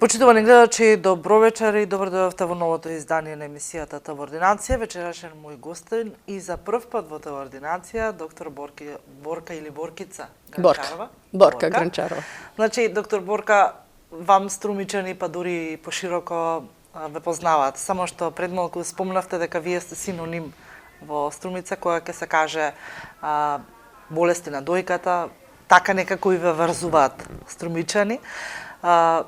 Почитувани гледачи, добро вечер и добро дојдовте во новото издание на емисијата ТВ Ординација. Вечерашен мој гостин и за прв пат во ТВ Ординација доктор Борка или Боркица Гранчарова. Борка Гранчарова. Значи, доктор Борка, вам струмичани па дури пошироко ве познаваат. Само што пред малку спомнавте дека вие сте синоним во Струмица која ќе се каже болести на дојката, така некако и ве врзуваат струмичани.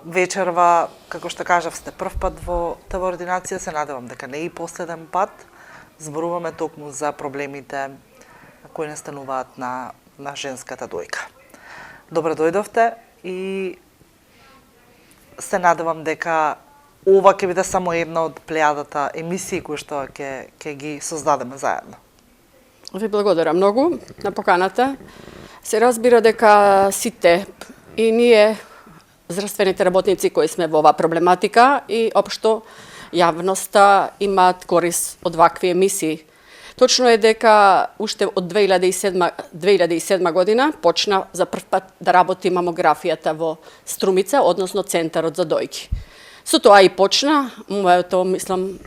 Вечерва, како што кажав, сте прв пат во ТВ Ординација, се надевам дека не и последен пат. Зборуваме токму за проблемите кои настануваат на женската дојка. Добро дојдовте и се надевам дека ова ќе биде само една од плејадата емисии кои што ќе ги создадеме заедно. Ви благодарам многу на поканата. Се разбира дека сите и ние здравствените работници кои сме во оваа проблематика и општо јавноста имаат корист од вакви емисии. Точно е дека уште од 2007 година почна за прв пат да работи мамографијата во Струмица, односно Центарот за дојки. Со тоа и почна моето, мислам,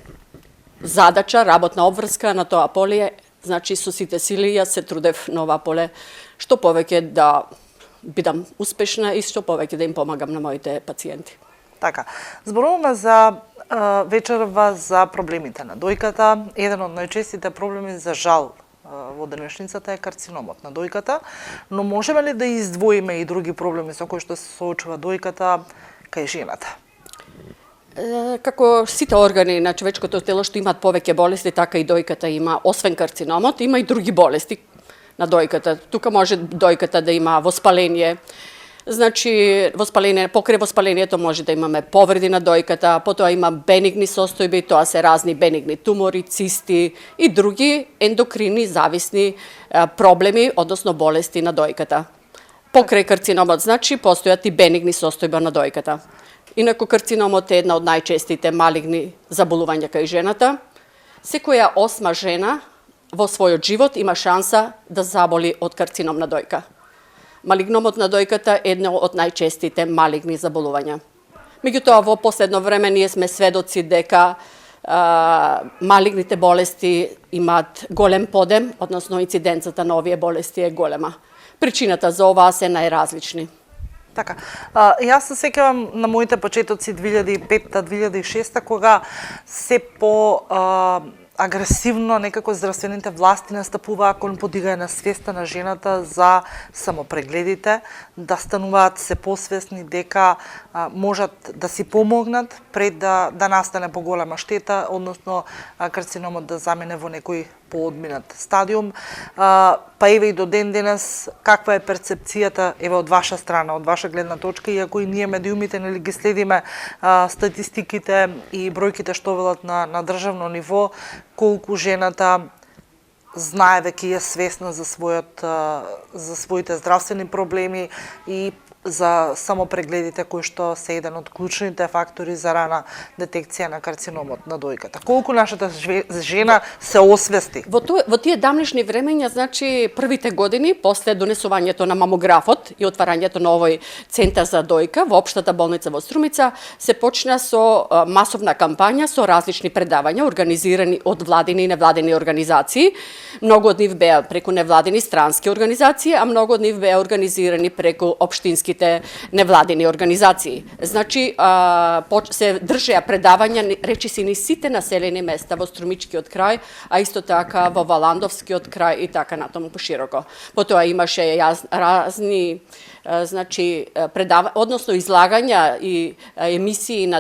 задача, работна обврска на тоа поле, значи со сите сили јас се трудев на ова поле што повеќе да бидам успешна и што повеќе да им помагам на моите пациенти. Така, зборуваме за вечерва за проблемите на дојката. Еден од најчестите проблеми за жал во денешницата е карциномот на дојката, но можеме ли да издвоиме и други проблеми со кои што се соочува дојката кај жената? Како сите органи на човечкото тело што имаат повеќе болести, така и дојката има, освен карциномот, има и други болести на дојката. Тука може дојката да има воспаление. Значи, покрај воспалението може да имаме повреди на дојката, потоа има бенигни состојби, тоа се разни бенигни тумори, цисти и други ендокрини зависни проблеми, односно болести на дојката. Покрај карциномот, значи, постојат и бенигни состојба на дојката. Инаку карциномот е една од најчестите малигни заболувања кај жената. Секоја 8 жена во својот живот има шанса да заболи од карцином на дојка. Малигномот на дојката е едно од најчестите малигни заболувања. Меѓутоа, во последно време ние сме сведоци дека малигните болести имаат голем подем, односно инциденцата на овие болести е голема. Причината за оваа се најразлични. Така, јас се сеќавам на моите почетоци 2005-2006 кога се по агресивно некако здравствените власти настапуваа кон подигање на свеста на жената за самопрегледите, да стануваат се посвесни дека можат да си помогнат пред да настане поголема штета, односно карциномот да замине во некој поодминат стадиум. Па еве и до ден денес, каква е перцепцијата еве од ваша страна, од ваша гледна точка, иако и ние медиумите нели ги следиме статистиките и бројките што велат на државно ниво, колку жената знае дека е свесна за своите здравствени проблеми и за самопрегледите кои што се еден од клучните фактори за рана детекција на карциномот на дојката. Колку нашата жена се освести? Во тие давнишни времења, значи првите години после донесувањето на мамографот и отварањето на овој центар за дојка во општата болница во Струмица, се почна со масовна кампања со различни предавања организирани од владини и невладини организации. Многу од нив беа преку невладини странски организации, а многу од нив беа организирани преку општински невладини организации. Значи, се држеа предавања, речиси ни сите населени места во Струмичкиот крај, а исто така во Валандовскиот крај и така натаму пошироко. Потоа имаше разни значи односно излагања и емисии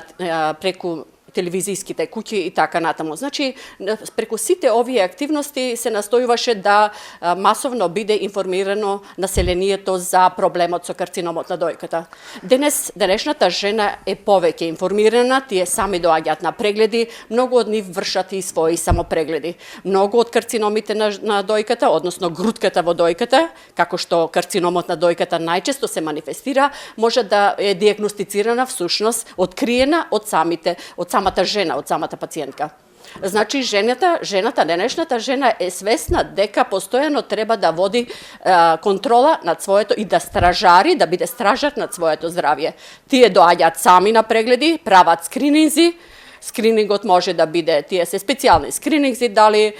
преку телевизиските куќи и така натаму. Значи, преку сите овие активности се настојуваше да масовно биде информирано населението за проблемот со карциномот на дојката. Денешната жена е повеќе информирана, тие сами доаѓаат на прегледи, многу од нив вршат и своји самопрегледи. Многу од карциномите на дојката, односно грудката во дојката, како што карциномот на дојката најчесто се манифестира, може да е диагностицирана всушност, откриена од самата жена, од самата пациентка. Значи, денешната жена е свесна дека постојано треба да води контрола над своето и да стражари, да биде стражар над своето здравје. Тие доаѓаат сами на прегледи, прават скрининзи. Скринингот може да биде, тие се специјални скрининзи, дали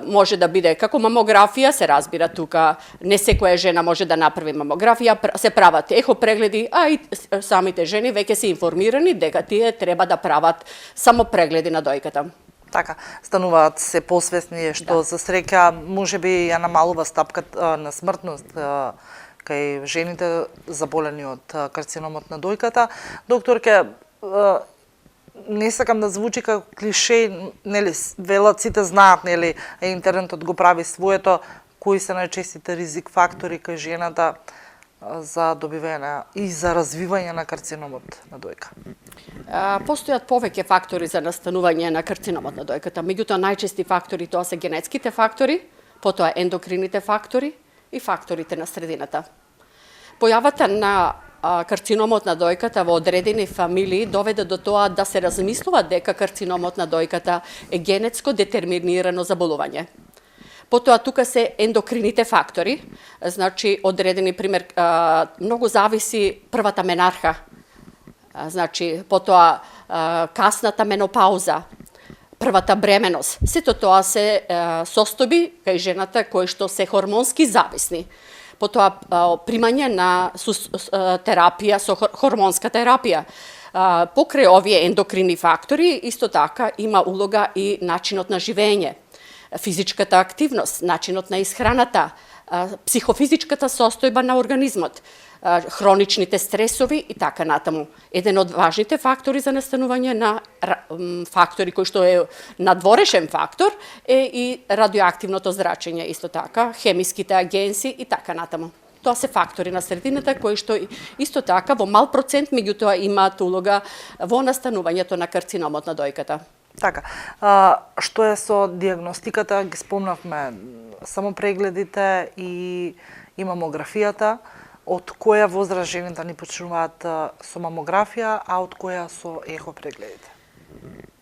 може да биде како мамографија, се разбира тука, не секоја жена може да направи мамографија, се прават ехо прегледи, а и самите жени веќе се информирани дека тие треба да прават само прегледи на дојката. Така, стануваат се посвесни, што за среќа можеби ја намалува стапката на смртност кај жените заболени од карциномот на дојката. Докторке, не сакам да звучи како клише, нели, велат сите знаат, нели, интернетот го прави своето, кои се најчестите ризик фактори кај жената за добивање и за развивање на карциномот на дојка? Постојат повеќе фактори за настанување на карциномот на дојката, меѓутоа најчести фактори тоа се генетските фактори, потоа ендокрините фактори и факторите на средината. Појавата на карциномот на дојката во одредени фамилии доведе до тоа да се размислува дека карциномот на дојката е генетско детерминирано заболување. Потоа тука се ендокрините фактори, значи одредени пример, многу зависи првата менарха, значи потоа касната менопауза, првата бременост. Сето тоа се состојби кај жената кои што се хормонски зависни. Потоа примање на терапија со хормонска терапија. Покрај овие ендокрини фактори, исто така има улога и начинот на живење, физичката активност, начинот на исхраната, психофизичката состојба на организмот, хроничните стресови и така натаму. Еден од важните фактори за настанување на фактори кој што е надворешен фактор е и радиоактивното зрачење, исто така, хемиските агенси и така натаму. Тоа се фактори на средината кои што исто така во мал процент меѓутоа имаат улога во настанувањето на карциномот на дојката. Така, што е со диагностиката, ги спомнавме само прегледите и мамографијата, од која возраст жените ни почнуваат со мамографија, а од која со ехо прегледите?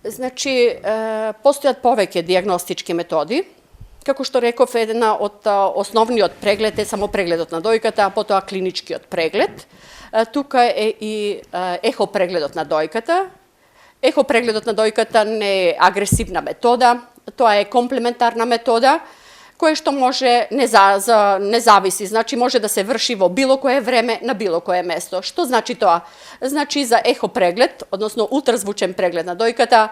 Значи, постојат повеќе диагностички методи. Како што реков, една од основниот преглед е само прегледот на дојката, потоа клиничкиот преглед. Тука е и ехо прегледот на дојката. Ехо прегледот на дојката не е агресивна метода, тоа е комплементарна метода, кое што може не зависи, значи може да се врши во било кое време на било кое место. Што значи тоа? Значи за ехо преглед, односно ултразвучен преглед на дојката,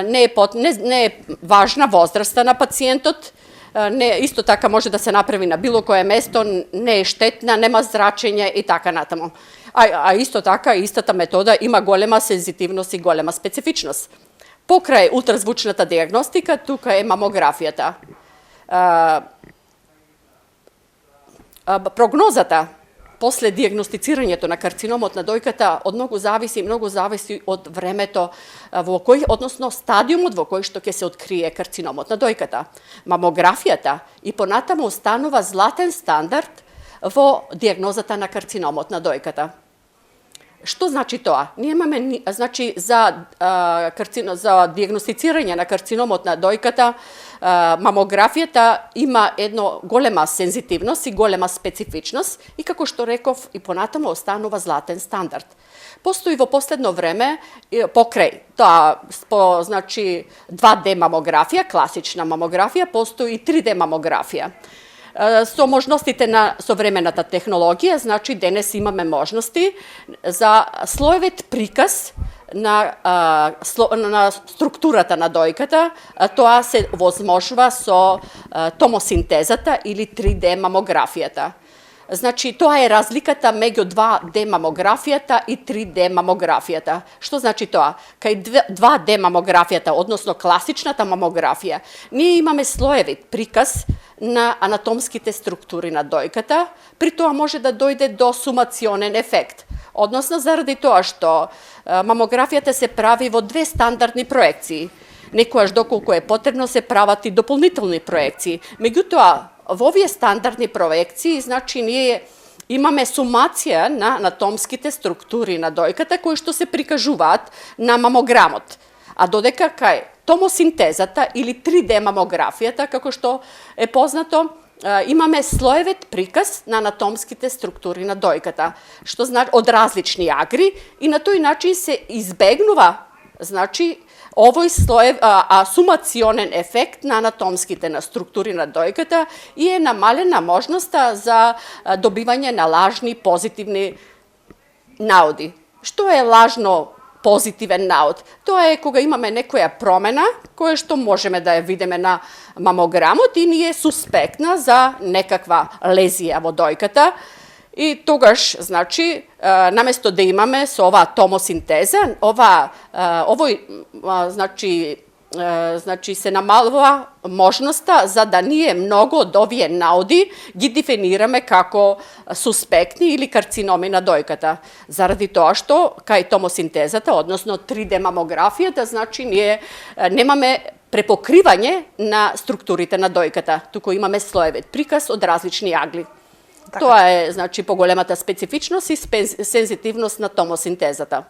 не е важна возраста на пациентот, исто така може да се направи на било кое место, не е штетна, нема зрачење и така натаму. А исто така, истата метода има голема сензитивност и голема специфичност. Покрај ултразвучната диагностика, тука е мамографијата. Прогнозата после диагностицирањето на карциномот на дојката многу зависи од времето односно стадиумот во кој што ќе се открие карциномот на дојката. Мамографијата и понатаму останува златен стандард во диагнозата на карциномот на дојката. Што значи тоа? Ние имаме, значи, за диагностицирање на карциномот на дојката, мамографијата има едно голема сензитивност и голема специфичност и како што реков и понатаму останува златен стандард. Постои во последно време покрај тоа, значи 2D мамографија, класична мамографија, постои и 3D мамографија. Со можностите на современата технологија, значи денес имаме можности за слоевит приказ на структурата на дојката. Тоа се возможува со томосинтезата или 3D мамографијата. Значи, тоа е разликата меѓу 2D мамографијата и 3D мамографијата. Што значи тоа? Кај 2D мамографијата, односно класичната мамографија, ние имаме слоевит приказ на анатомските структури на дојката, при тоа може да дојде до сумационен ефект. Односно, заради тоа што мамографијата се прави во 2 стандардни проекции. Некојаш доколку е потребно се прават и дополнителни проекции. Меѓутоа, во овие стандардни проекции, значи, ние имаме сумација на анатомските структури на дојката кои што се прикажуваат на мамограмот. А додека кај томосинтезата или 3D мамографијата, како што е познато, имаме слоевит приказ на анатомските структури на дојката, што значи од различни агри и на тој начин се избегнува, значи, овој слоев сумационен ефект на анатомските на структури на дојката и е намалена можноста за добивање на лажни позитивни наоди. Што е лажно позитивен наод? Тоа е кога имаме некоја промена која што можеме да ја видиме на мамограмот и ние суспектна за некаква лезија во дојката. И тогаш, значи, наместо да имаме со оваа томосинтеза, овој, значи, се намалува можноста за да ние многу од овие наоди ги дефинираме како суспектни или карциноми на дојката. Заради тоа што кај томосинтезата, односно 3D мамографијата, значи, ние немаме препокривање на структурите на дојката, туку имаме слоевит приказ од различни агли. Така. Тоа е, значи, поголемата специфичност и сензитивност на томосинтезата.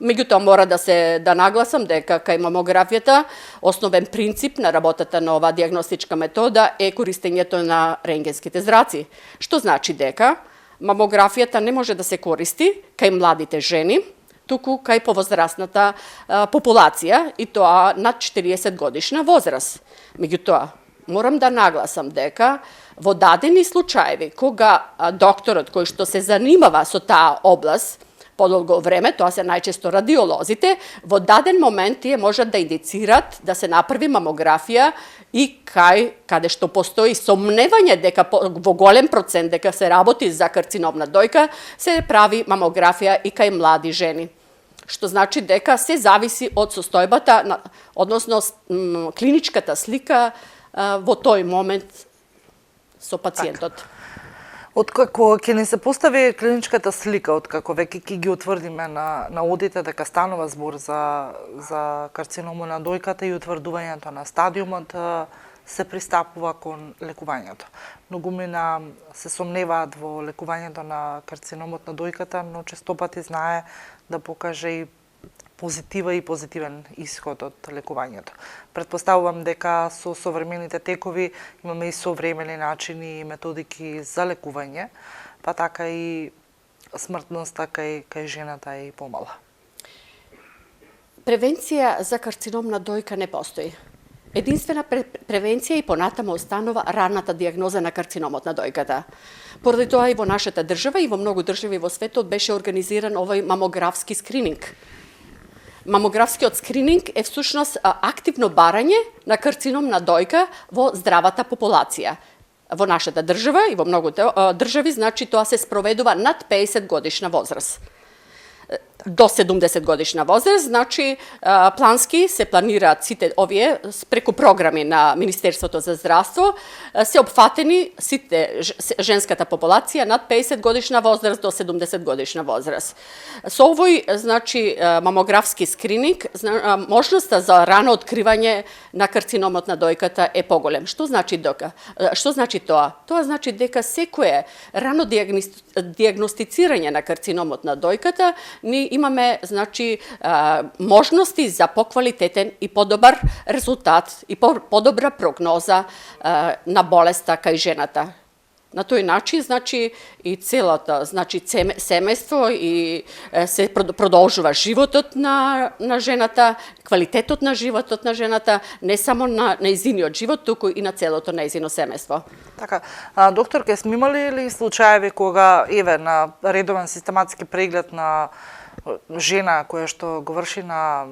Меѓутоа, мора да нагласам дека кај мамографијата основен принцип на работата на оваа диагностичка метода е користењето на рентгенските зраци, што значи дека мамографијата не може да се користи кај младите жени, туку кај повозрастната популација и тоа над 40 годишна возраст. Меѓутоа, морам да нагласам дека во дадени случаеви, кога докторот кој што се занимава со таа област подолго време, тоа се најчесто радиолозите, во даден момент тие можат да индицират да се направи мамографија и каде што постои сомневање дека во голем процент дека се работи за карцином на дојка, се прави мамографија и кај млади жени. Што значи дека се зависи од состојбата, односно клиничката слика во тој момент со пациентот. Так. Откако ќе ни се постави клиничката слика, откако веќе ќе ги утврдиме на одите дека станува збор за карциномо на дојката и утврдувањето на стадиумот, се пристапува кон лекувањето. Многумина се сомневаат во лекувањето на карциномот на дојката, но често пати знае да покаже и позитива и позитивен исход од лекувањето. Предпоставувам дека со современите текови имаме и современи начини и методики за лекување, па така и смртноста кај жената е и помала. Превенција за карцином на дојка не постои. Единствена превенција и понатаму останува ранната диагноза на карциномот на дојката. Поради тоа и во нашата држава и во многу држави во светот беше организиран овој мамографски скрининг. Мамографскиот скрининг е всушност активно барање на карцином на дојка во здравата популација. Во нашата држава и во многу држави, значи, тоа се спроведува над 50 годишна возраст. До 70 годишна возраст, значи, плански се планираат сите овие преку програми на Министерството за здравство, се опфатени сите женската популација над 50 годишна возраст до 70 годишна возраст. Со овој, значи, мамографски скрининг, можноста за рано откривање на карциномот на дојката е поголем. Што значи тоа? Тоа значи дека секое рано диагностицирање на карциномот на дојката ни имаме, значи, можности за поквалитетен и подобар резултат и подобра прогноза на болеста кај жената. На тој начин, значи, и целото, значи, семејство и се продолжува животот на жената, квалитетот на животот на жената, не само на нејзиниот живот, туку и на целото нејзино семејство. Така, доктор, ке сме имали ли случаеви кога, еве, на редовен систематски преглед на жена која што го врши на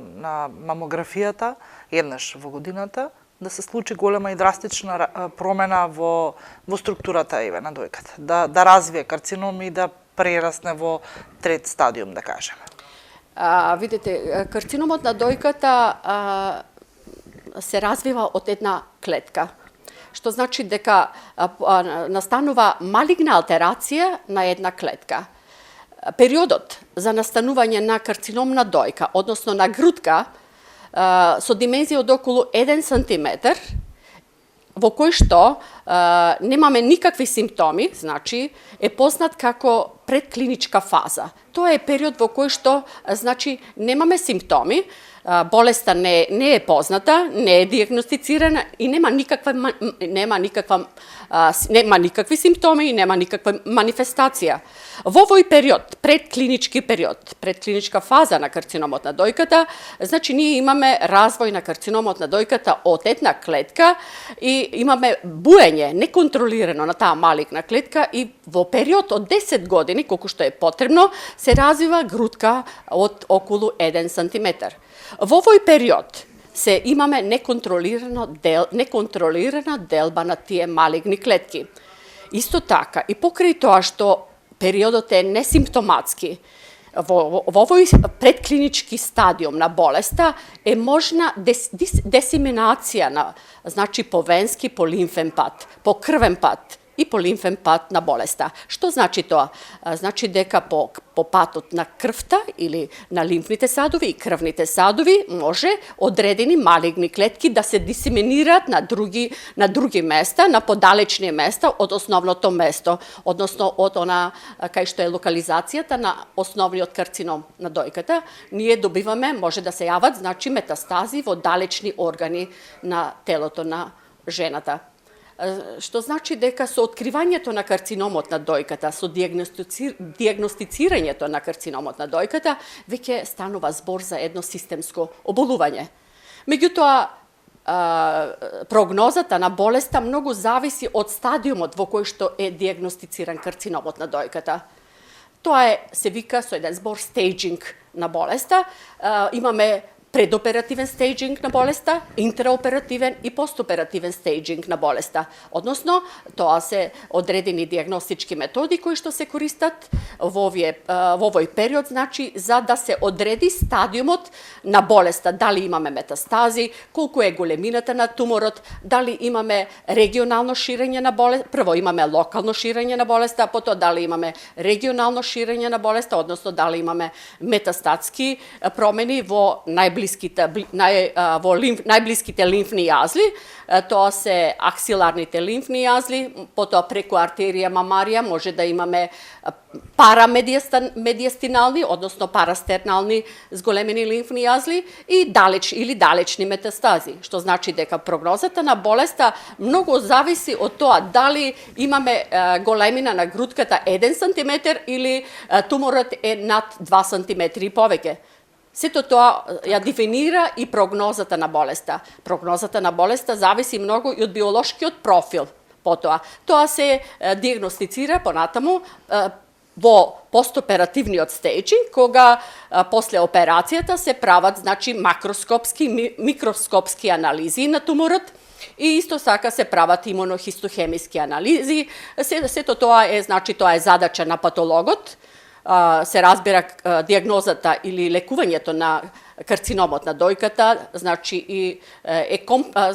мамографијата еднаш во годината, да се случи голема и драстична промена во структурата на дојката, да развие карцином и да прерасне во трет стадиум, да кажеме. Видите, карциномот на дојката се развива од една клетка, што значи дека настанува малигна алтерација на една клетка. Периодот за настанување на карцином на дојка, односно на грудка, со димензија од околу 1 сантиметар, во кој што немаме никакви симптоми, значи е познат како предклиничка фаза. Тоа е период во кој што значи немаме симптоми, болеста не е позната, не е диагностицирана и нема никакви симптоми и нема никаква манифестација. Во овој период, предклиничка фаза на карциномот на дојката, значи ние имаме развој на карциномот на дојката од една клетка и имаме буење неконтролирано на таа малигна клетка и во период од 10 години, колку што е потребно, се развива грудка од околу 1 сантиметар. Во овој период се имаме неконтролирана делба на тие малигни клетки. Исто така, и покрај тоа што периодот е несимптоматски, во овој предклинички стадиум на болеста е можна дисеминација на, значи по венски, по лимфен пат, по крвен пат и по лимфен пат на болеста. Што значи тоа? Значи дека по патот на крвта или на лимфните садови и крвните садови може одредени малигни клетки да се дисеминираат на други места, на подалечни места од основното место, односно од она кај што е локализацијата на основниот карцином на дојката. Ние добиваме, може да се јават, значи метастази во далечни органи на телото на жената. Што значи дека со откривањето на карциномот на дојката, со диагностицирањето на карциномот на дојката, веќе станува збор за едно системско оболување. Меѓутоа, прогнозата на болеста многу зависи од стадиумот во кој што е диагностициран карциномот на дојката. Тоа се вика со еден збор стейджинг на болеста. Имаме предоперативен стейджинг на болеста, интероперативен и постоперативен стейджинг на болеста. Односно, тоа се одредени диагностички методи кои што се користат во овој период, значи за да се одреди стадиумот на болеста, дали имаме метастази, колку е големината на туморот, дали имаме регионално ширење на болест, прво имаме локално ширење на болеста, а потоа дали имаме регионално ширење на болеста, односно дали имаме метастатски промени во најблиските лимфни јазли, тоа се аксиларните лимфни јазли, потоа преку артерија мамарија може да имаме парамедиастинални, односно парастернални зголемени лимфни јазли и далечни метастази, што значи дека прогнозата на болеста многу зависи од тоа дали имаме големина на грудката 1 сантиметар или туморот е над 2 сантиметри и повеќе. Сето тоа ја дефинира и прогнозата на болеста. Прогнозата на болеста зависи многу и од биолошкиот профил. Потоа, тоа се диагностицира понатаму во постоперативниот стейджинг, кога после операцијата се прават, значи, макроскопски, микроскопски анализи на туморот, и исто така се прават имунохистохемиски анализи. Сето тоа е, значи, тоа е задача на патологот, се разбира диагнозата или лекувањето на карциномот на дојката,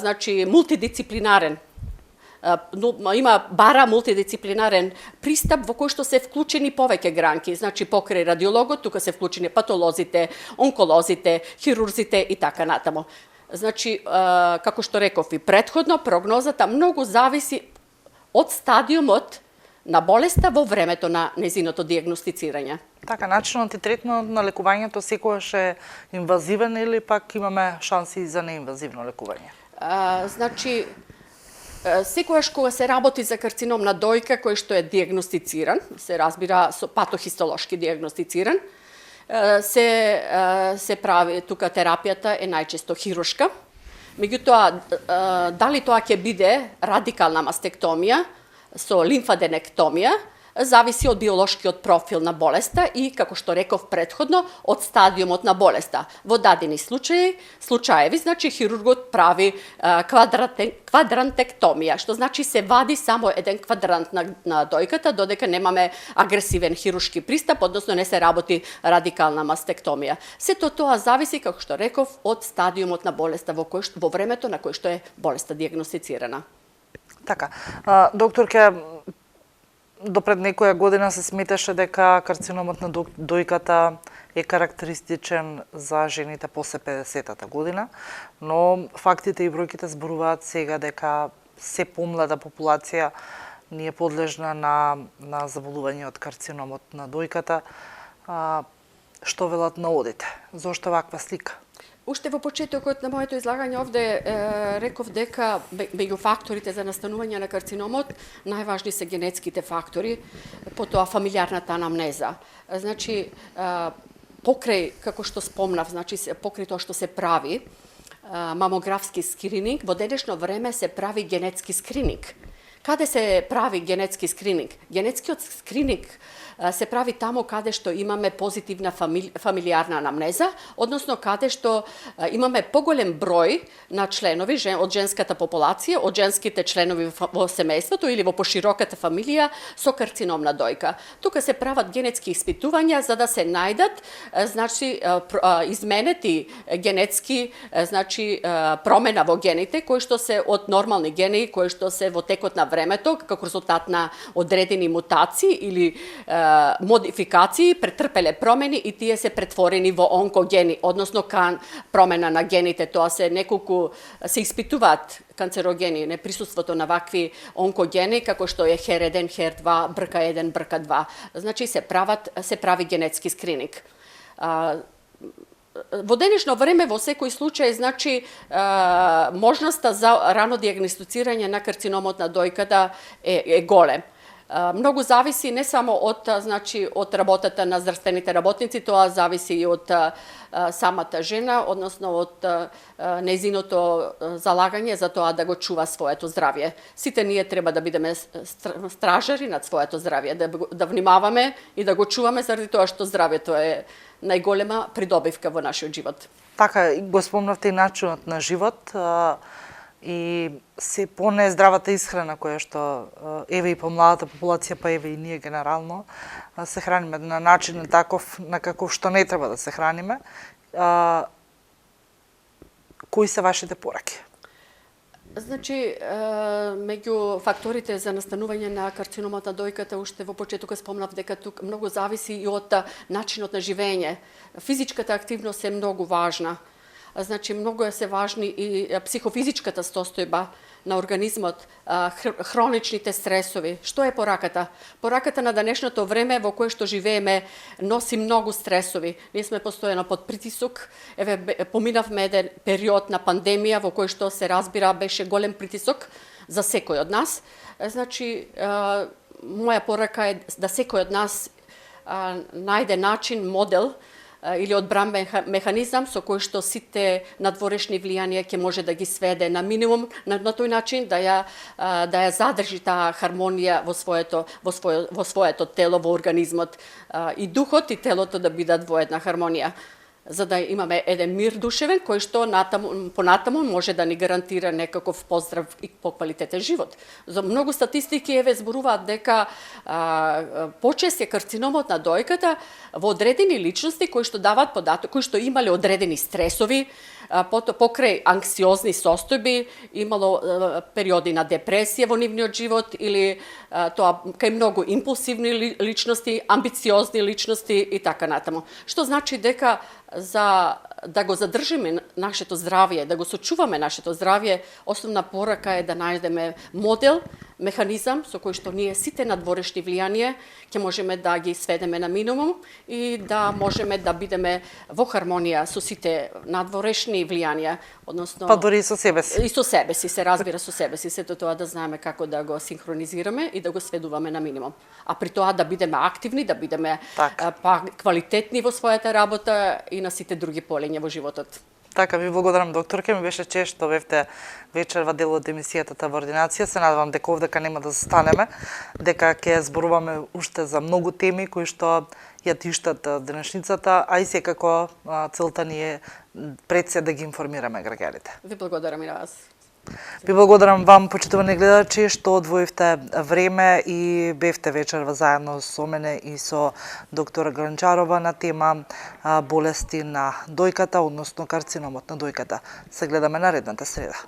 значи мултидисциплинарен. Бара мултидисциплинарен пристап во кој што се вклучени повеќе гранки, значи покрај радиологот, тука се вклучени патолозите, онколозите, хирурзите и така натаму. Значи, како што реков и претходно, прогнозата многу зависи од стадиумот на болеста во времето на незиното диагностицирање. Така, начинот и третментот на лекувањето секогаш е инвазивен или пак имаме шанси за неинвазивно лекување? Значи, секогаш кога се работи за карцином на дојка кој што е диагностициран, се разбира со патохистолошки диагностициран, се прави, тука терапијата е најчесто хируршка. Меѓутоа, дали тоа ќе биде радикална мастектомија со лимфаденектомија, зависи од биолошкиот профил на болеста и, како што реков претходно, од стадиумот на болеста. Во дадени случаеви, значи хирургот прави квадрантектомија, што значи се вади само еден квадрант на дојката, додека немаме агресивен хируршки пристап, односно не се работи радикална мастектомија. Сето тоа зависи, како што реков, од стадиумот на болеста во времето на кој што е болеста диагностицирана. Така, докторке, допред некоја година се сметаше дека карциномот на дојката е карактеристичен за жените после 50-та година, но фактите и бројките зборуваат сега дека се помлада популација не е подлежна на заболување од карциномот на дојката. Што велат наудите? Зошто ваква слика? Уште во почетокот на моето излагање овде реков дека меѓу факторите за настанување на карциномот најважни се генетските фактори, потоа фамилиарната анамнеза. Значи, покрај, како што спомнав, значи покрај тоа што се прави мамографски скрининг, во денешно време се прави генетски скрининг. Каде се прави генетски скрининг? Генетскиот скрининг се прави тамо каде што имаме позитивна фамилиарна анамнеза, односно каде што имаме поголем број на членови од женската популација, од женските членови во семејството или во пошироката фамилија со карцином на дојка. Тука се прават генетски испитувања за да се најдат значи изменети генетски значи промена во гените кои што се од нормални гени кои што се во текот на времето како резултат на одредени мутации или модификации претрпеле промени и тие се претворени во онкогени, односно кан промена на гените. Тоа се неколку се испитуваат канцерогени, не присуството на вакви онкогени како што е HER1, HER2, BRCA1, BRCA2. Значи се прави генетски скрининг. Во денешно време во секој случај значи можноста за рано диагностицирање на карциномот на дојката е голем. Многу зависи не само од работата на здравствените работници, тоа зависи и од самата жена, односно од нејзиното залагање за тоа да го чува своето здравје. Сите ние треба да бидеме стражари над своето здравје, да внимаваме и да го чуваме заради тоа што здравјето е најголема придобивка во нашиот живот. Така, го спомнавте и начинот на живот и се понездравата исхрана која што еве и помладата популација, па еве и ние генерално се храниме на начин таков на каков што не треба да се храниме. Кои се вашите пораки? Значи, меѓу факторите за настанување на карциномот на дојката, уште во почетокот спомнав дека тук многу зависи и од начинот на живење. Физичката активност е многу важна. Значи, многу се важни и психофизичката состојба на организмот, хроничните стресови. Што е пораката? Пораката на денешното време во кое што живееме носи многу стресови. Ние сме постојано под притисок. Еве, поминавме еден период на пандемија во кој што се разбира беше голем притисок за секој од нас. Значи, моја порака е да секој од нас најде начин, модел или одбранбен механизам со кој што сите надворешни влијанија ќе може да ги сведе на минимум, на тој начин да ја задржи таа хармонија во своето тело, во организмот, и духот и телото да бидат во една хармонија, за да имаме еден мир душевен кој што понатаму може да ни гарантира некаков поздрав и поквалитетен живот. За многу статистики еве зборуваат дека почест е карциномот на дојката во одредени личности кои што даваат податок, кои што имале одредени стресови, покрај анксиозни состојби, имало периоди на депресија во нивниот живот или тоа кај многу импулсивни личности, амбициозни личности и така натаму. Што значи дека за да го задржиме нашето здравје, да го сочуваме нашето здравје, основна порака е да најдеме модел, механизам со кој што ние сите надворешни влијанија ќе можеме да ги сведеме на минимум и да можеме да бидеме во хармонија со сите надворешни влијанија, односно Па дури и со себе си. И со себе си, се разбира со себе си, сето тоа да знаеме како да го синхронизираме и да го сведуваме на минимум. А при тоа да бидеме активни, да бидеме квалитетни во својата работа и на сите други полења во животот. Така, ви благодарам, докторке, ми беше чест што бевте вечерва дел од емисијата во ординација. Се надевам дека овдека нема да застанеме, дека ќе зборуваме уште за многу теми кои што ја тиштат денешницата, а и секако целта ни е пред се да ги информираме граѓаните. Ви благодарам и на вас. Ви благодарам вам, почитувани гледачи, што одвоивте време и бевте вечерва заедно со мене и со доктор Гранчарова на тема болести на дојката, односно карциномот на дојката. Се гледаме наредната среда.